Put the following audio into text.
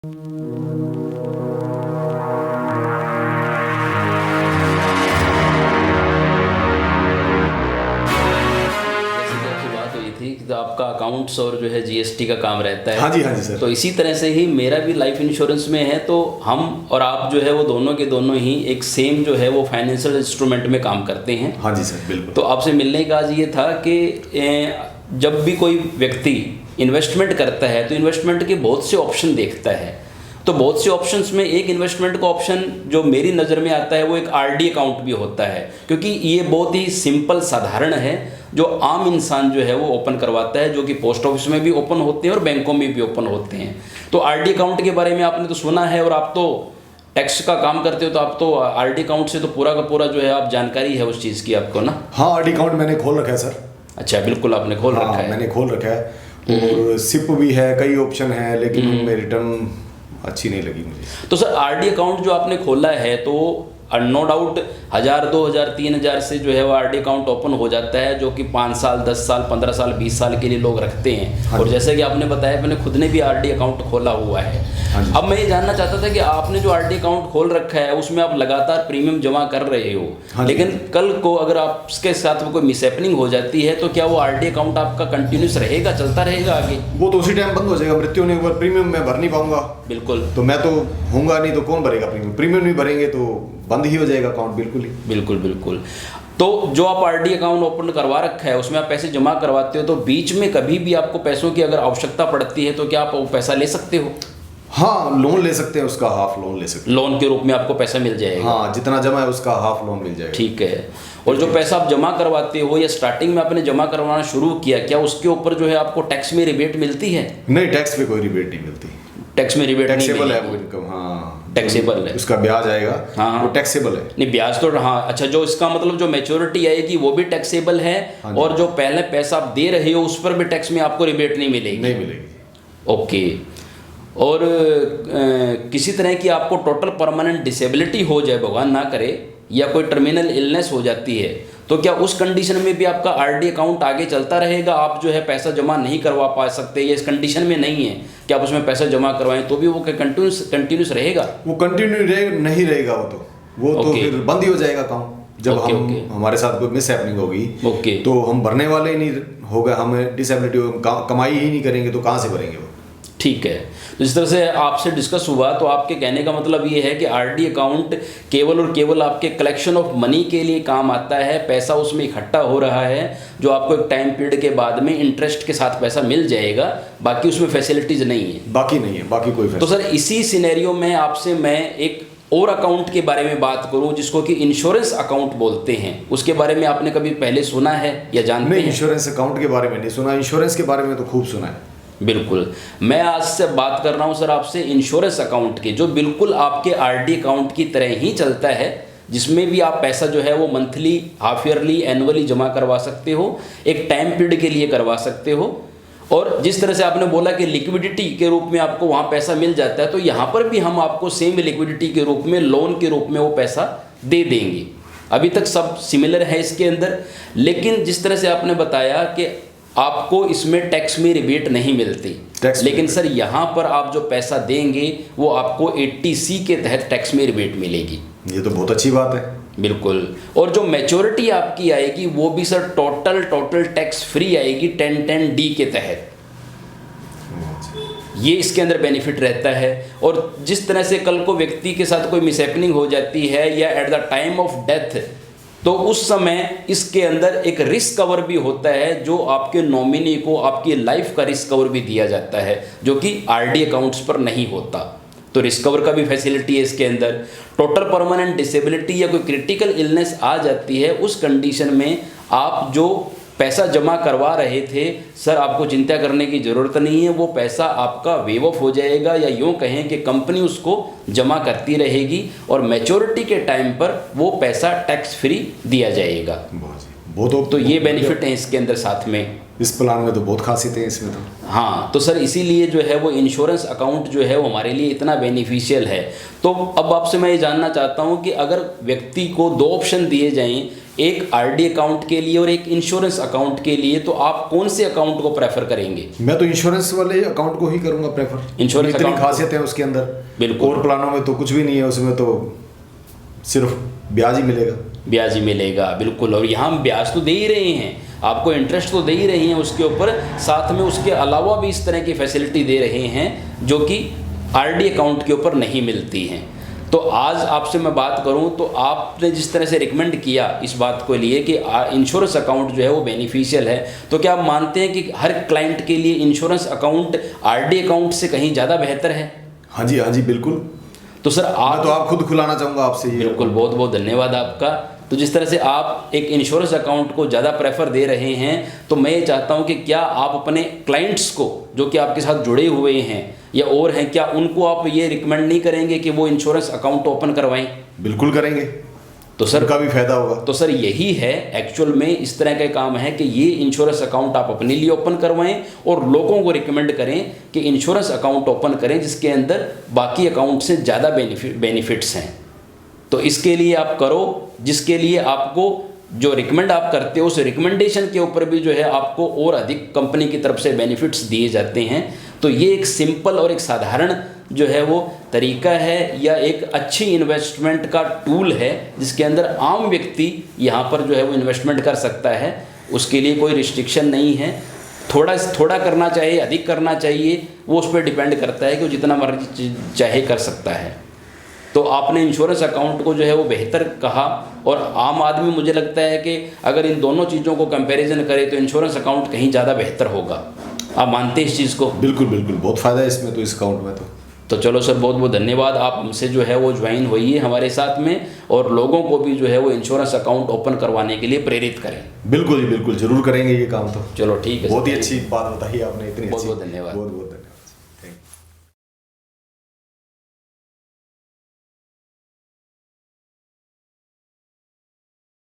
तो आपका अकाउंट्स और जो है जीएसटी का काम रहता है। हाँ जी सर। तो इसी तरह से ही मेरा भी लाइफ इंश्योरेंस में है। तो हम और आप जो है वो दोनों के दोनों ही एक सेम जो है वो फाइनेंशियल इंस्ट्रूमेंट में काम करते हैं। हाँ जी सर, बिल्कुल। तो आपसे मिलने का आज ये था कि जब भी कोई व्यक्ति इन्वेस्टमेंट करता है तो इन्वेस्टमेंट के बहुत से ऑप्शन देखता है। तो बहुत से ऑप्शंस में एक इन्वेस्टमेंट का ऑप्शन जो मेरी नज़र में आता है वो एक आरडी अकाउंट भी होता है, क्योंकि ये बहुत ही सिंपल साधारण है जो आम इंसान जो है वो ओपन करवाता है, जो कि पोस्ट ऑफिस में भी ओपन होते हैं और बैंकों में भी ओपन होते हैं। तो आरडी अकाउंट के बारे में आपने तो सुना है, और आप तो टैक्स का काम करते हो तो आप तो आरडी अकाउंट से तो पूरा का पूरा जो है आप जानकारी है उस चीज़ की आपको ना। हाँ, आरडी अकाउंट मैंने खोल रखा है सर। अच्छा, बिल्कुल आपने खोल रखा है। मैंने खोल रखा है और सिप भी है, कई ऑप्शन है, लेकिन उनमें रिटर्न अच्छी नहीं लगी मुझे। तो सर आरडी अकाउंट जो आपने खोला है तो नो डाउट 1000, 2000, 3000 से जो है वो आरडी अकाउंट ओपन हो जाता है, जो कि 5 साल, 10 साल, 15 साल, 20 साल के लिए लोग रखते हैं। हाँ, और जैसे कि आपने बताया मैंने खुद ने भी आरडी अकाउंट खोला हुआ है। हाँ, अब मैं ये जानना चाहता था कि आपने जो आरडी अकाउंट खोल रखा है उसमें आप लगातार प्रीमियम जमा कर रहे हो, हाँ, लेकिन कल को अगर आपके साथ कोई मिसहैपनिंग हो जाती है तो क्या वो आरडी अकाउंट आपका कंटिन्यूस रहेगा, चलता रहेगा आगे? वो तो उसी टाइम बंद हो जाएगा, मृत्यु होने के बाद प्रीमियम मैं भर नहीं पाऊंगा। बिल्कुल। तो मैं तो होऊंगा नहीं तो कौन भरेगा प्रीमियम? प्रीमियम नहीं भरेंगे तो बंद ही हो जाएगा अकाउंट। बिल्कुल। तो जो आप आरडी अकाउंट ओपन करवा रखा है उसमें आप पैसे जमा करवाते हो, तो बीच में कभी भी आपको पैसों की अगर आवश्यकता पड़ती है तो क्या आप वो पैसा ले सकते हो? हाँ, लोन ले सकते हैं, उसका हाफ लोन ले सकते हैं। लोन के रूप में आपको पैसा मिल जाएगा? हाँ, जितना जमा है उसका हाफ लोन मिल जाएगा। ठीक है। और जो पैसा आप जमा करवाते हो या स्टार्टिंग में आपने जमा करवाना शुरू किया, क्या उसके ऊपर जो है आपको टैक्स में रिबेट मिलती है? नहीं, टैक्स पे कोई रिबेट नहीं मिलती। टैक्स में रिबेट नहीं टैक्सेबल है वो इनकम। हाँ, टैक्सेबल है, उसका ब्याज आएगा। हाँ, वो टैक्सेबल है। नहीं ब्याज तो, हाँ अच्छा, जो इसका मतलब जो मैच्योरिटी आएगी वो भी टैक्सेबल है। हाँ, और जो पहले पैसा आप दे रहे हो उस पर भी टैक्स में आपको रिबेट नहीं मिलेगी? नहीं मिलेगी। ओके। और किसी तरह की आपको टोटल परमानेंट डिसेबिलिटी हो जाए, भगवान ना करे, या कोई टर्मिनल इलनेस हो जाती है, तो क्या उस कंडीशन में भी आपका आरडी अकाउंट आगे चलता रहेगा? आप जो है पैसा जमा नहीं करवा पा सकते या इस कंडीशन में नहीं है कि आप उसमें पैसा जमा करवाएं तो भी वो कंटिन्यूस रहेगा? वो कंटिन्यू नहीं रहेगा। वो तो फिर बंद ही हो जाएगा अकाउंट। जब हमारे साथ कोई मिसहैपनिंग होगी तो हम भरने वाले ही नहीं होगा, हमें डिसेबिलिटी, कमाई ही नहीं करेंगे तो कहाँ से भरेंगे वो? ठीक है। तो जिस तरह से आपसे डिस्कस हुआ तो आपके कहने का मतलब ये है कि आरडी अकाउंट केवल और केवल आपके कलेक्शन ऑफ मनी के लिए काम आता है, पैसा उसमें इकट्ठा हो रहा है जो आपको एक टाइम पीरियड के बाद में इंटरेस्ट के साथ पैसा मिल जाएगा, बाकी उसमें फैसिलिटीज़ नहीं है। बाकी नहीं है, बाकी कोई। तो सर इसी सिनेरियो में आपसे मैं एक और अकाउंट के बारे में बात करूं जिसको कि इंश्योरेंस अकाउंट बोलते हैं, उसके बारे में आपने कभी पहले सुना है या जानते हैं? इंश्योरेंस अकाउंट के बारे में नहीं सुना, इंश्योरेंस के बारे में तो खूब सुना है। बिल्कुल। मैं आज से बात कर रहा हूं सर आपसे इंश्योरेंस अकाउंट के, जो बिल्कुल आपके आरडी अकाउंट की तरह ही चलता है, जिसमें भी आप पैसा जो है वो मंथली, हाफ ईयरली, एनुअली जमा करवा सकते हो, एक टाइम पीरियड के लिए करवा सकते हो। और जिस तरह से आपने बोला कि लिक्विडिटी के रूप में आपको वहाँ पैसा मिल जाता है, तो यहाँ पर भी हम आपको सेम लिक्विडिटी के रूप में, लोन के रूप में वो पैसा दे देंगे। अभी तक सब सिमिलर है इसके अंदर, लेकिन जिस तरह से आपने बताया कि आपको इसमें टैक्स में रिबेट नहीं मिलती, लेकिन सर यहाँ पर आप जो पैसा देंगे वो आपको 80C के तहत टैक्स में रिबेट मिलेगी। ये तो बहुत अच्छी बात है। बिल्कुल। और जो मैच्योरिटी आपकी आएगी वो भी सर टोटल टैक्स फ्री आएगी 1010D के तहत। ये इसके अंदर बेनिफिट रहता है। और जिस तरह से कल को व्यक्ति के साथ कोई मिसहैपनिंग हो जाती है या at the time of death, तो उस समय इसके अंदर एक रिस्क कवर भी होता है जो आपके नॉमिनी को आपकी लाइफ का रिस्क कवर भी दिया जाता है, जो कि आरडी अकाउंट्स पर नहीं होता। तो रिस्क कवर का भी फैसिलिटी है इसके अंदर। टोटल परमानेंट डिसेबिलिटी या कोई क्रिटिकल इलनेस आ जाती है, उस कंडीशन में आप जो पैसा जमा करवा रहे थे सर, आपको चिंता करने की ज़रूरत नहीं है, वो पैसा आपका वेव ऑफ हो जाएगा, या यूँ कहें कि कंपनी उसको जमा करती रहेगी और मैच्योरिटी के टाइम पर वो पैसा टैक्स फ्री दिया जाएगा। तो ये बेनिफिट है इसके अंदर साथ में। इस प्लान में तो बहुत खासियत है इसमें तो। हाँ, तो सर इसीलिए जो है वो इंश्योरेंस अकाउंट जो है वो हमारे लिए इतना बेनिफिशियल है। तो अब आपसे मैं ये जानना चाहता हूँ कि अगर व्यक्ति को 2 ऑप्शन दिए जाएं एक आरडी अकाउंट के लिए और एक इंश्योरेंस अकाउंट के लिए, तो आप कौन से अकाउंट को प्रेफर करेंगे? मैं तो इंश्योरेंस वाले अकाउंट को ही करूंगा प्रेफर। इंश्योरेंस इतनी खासियत है उसके अंदर, बिल्कुल। और प्लानों में तो कुछ भी नहीं है, उसमें तो सिर्फ ब्याज ही मिलेगा। ब्याज ही मिलेगा, बिल्कुल। और यहाँ हम ब्याज तो दे ही रहे हैं, आपको इंटरेस्ट तो दे ही रहे हैं उसके ऊपर, साथ में उसके अलावा भी इस तरह की फैसिलिटी दे रहे हैं जो कि आरडी अकाउंट के ऊपर नहीं मिलती हैं। तो आज आपसे मैं बात करूं तो आपने जिस तरह से रिकमेंड किया इस बात को लिए कि इंश्योरेंस अकाउंट जो है वो बेनिफिशियल है, तो क्या आप मानते हैं कि हर क्लाइंट के लिए इंश्योरेंस अकाउंट आरडी अकाउंट से कहीं ज़्यादा बेहतर है? हाँ जी बिल्कुल। तो सर मैं तो आप खुद खुलाना चाहूँगा आपसे ये। बिल्कुल, बहुत बहुत धन्यवाद आपका। तो जिस तरह से आप एक इंश्योरेंस अकाउंट को ज़्यादा प्रेफर दे रहे हैं, तो मैं ये चाहता हूं कि क्या आप अपने क्लाइंट्स को जो कि आपके साथ जुड़े हुए हैं या और हैं, क्या उनको आप ये रिकमेंड नहीं करेंगे कि वो इंश्योरेंस अकाउंट ओपन करवाएं? बिल्कुल करेंगे, तो सर का भी फायदा होगा। तो सर यही है एक्चुअल में, इस तरह का काम है कि ये इंश्योरेंस अकाउंट आप अपने लिए ओपन करवाएं और लोगों को रिकमेंड करें कि इंश्योरेंस अकाउंट ओपन करें जिसके अंदर बाकी अकाउंट से ज़्यादा बेनिफिट्स हैं। तो इसके लिए आप करो, जिसके लिए आपको जो रिकमेंड आप करते हो उस रिकमेंडेशन के ऊपर भी जो है आपको और अधिक कंपनी की तरफ से बेनिफिट्स दिए जाते हैं। तो ये एक सिंपल और एक साधारण जो है वो तरीका है या एक अच्छी इन्वेस्टमेंट का टूल है जिसके अंदर आम व्यक्ति यहाँ पर जो है वो इन्वेस्टमेंट कर सकता है। उसके लिए कोई रिस्ट्रिक्शन नहीं है, थोड़ा करना चाहिए, अधिक करना चाहिए, वो उस पर डिपेंड करता है कि वो जितना मर्जी चाहे कर सकता है। तो आपने इंश्योरेंस अकाउंट को जो है वो बेहतर कहा, और आम आदमी मुझे लगता है कि अगर इन दोनों चीज़ों को कंपैरिजन करे तो इंश्योरेंस अकाउंट कहीं ज़्यादा बेहतर होगा। आप मानते हैं इस चीज़ को? बिल्कुल बहुत फ़ायदा है इसमें, तो इस अकाउंट में तो चलो सर, बहुत बहुत धन्यवाद। आप हमसे जो है वो ज्वाइन होइए हमारे साथ में, और लोगों को भी जो है वो इंश्योरेंस अकाउंट ओपन करवाने के लिए प्रेरित करें। बिल्कुल ज़रूर करेंगे ये काम। तो चलो ठीक है, बहुत ही अच्छी बात बताई आपने, इतनी बहुत बहुत धन्यवाद। बहुत